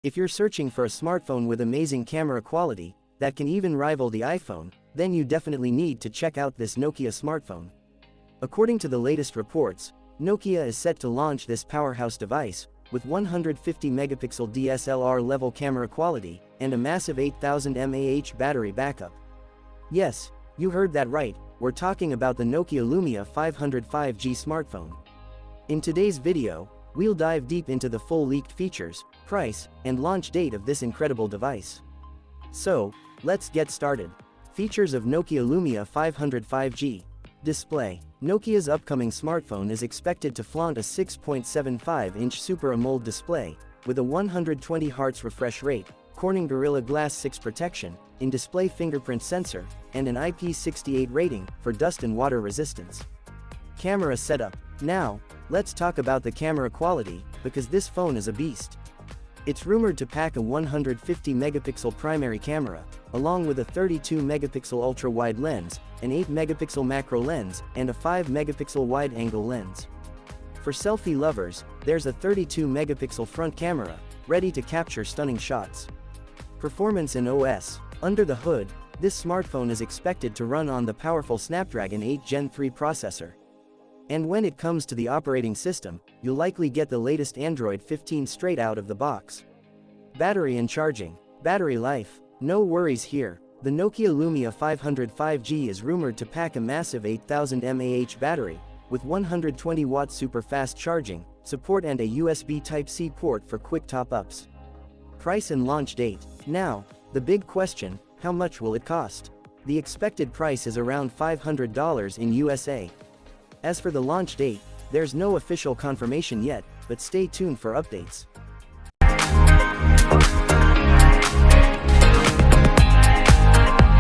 If you're searching for a smartphone with amazing camera quality, that can even rival the iPhone, then you definitely need to check out this Nokia smartphone. According to the latest reports, Nokia is set to launch this powerhouse device, with 150 megapixel DSLR level camera quality, and a massive 8000 mAh battery backup. Yes, you heard that right, we're talking about the Nokia Lumia 505G smartphone. In today's video, we'll dive deep into the full leaked features, price, and launch date of this incredible device. So, let's get started. Features of Nokia Lumia 505G. Display. Nokia's upcoming smartphone is expected to flaunt a 6.75-inch Super AMOLED display, with a 120Hz refresh rate, Corning Gorilla Glass 6 protection, in-display fingerprint sensor, and an IP68 rating for dust and water resistance. Camera setup. Now, let's talk about the camera quality, because this phone is a beast. It's rumored to pack a 150 megapixel primary camera, along with a 32 megapixel ultra-wide lens, an 8 megapixel macro lens, and a 5 megapixel wide-angle lens. For selfie lovers, there's a 32 megapixel front camera, ready to capture stunning shots. Performance and OS. Under the hood, this smartphone is expected to run on the powerful Snapdragon 8 Gen 3 processor. And when it comes to the operating system, you'll likely get the latest Android 15 straight out of the box. Battery and charging. Battery life. No worries here, the Nokia Lumia 505G is rumored to pack a massive 8000 mAh battery, with 120-watt super-fast charging support and a USB Type-C port for quick top-ups. Price and launch date. Now, the big question, how much will it cost? The expected price is around $500 in USA. As for the launch date, there's no official confirmation yet, but stay tuned for updates.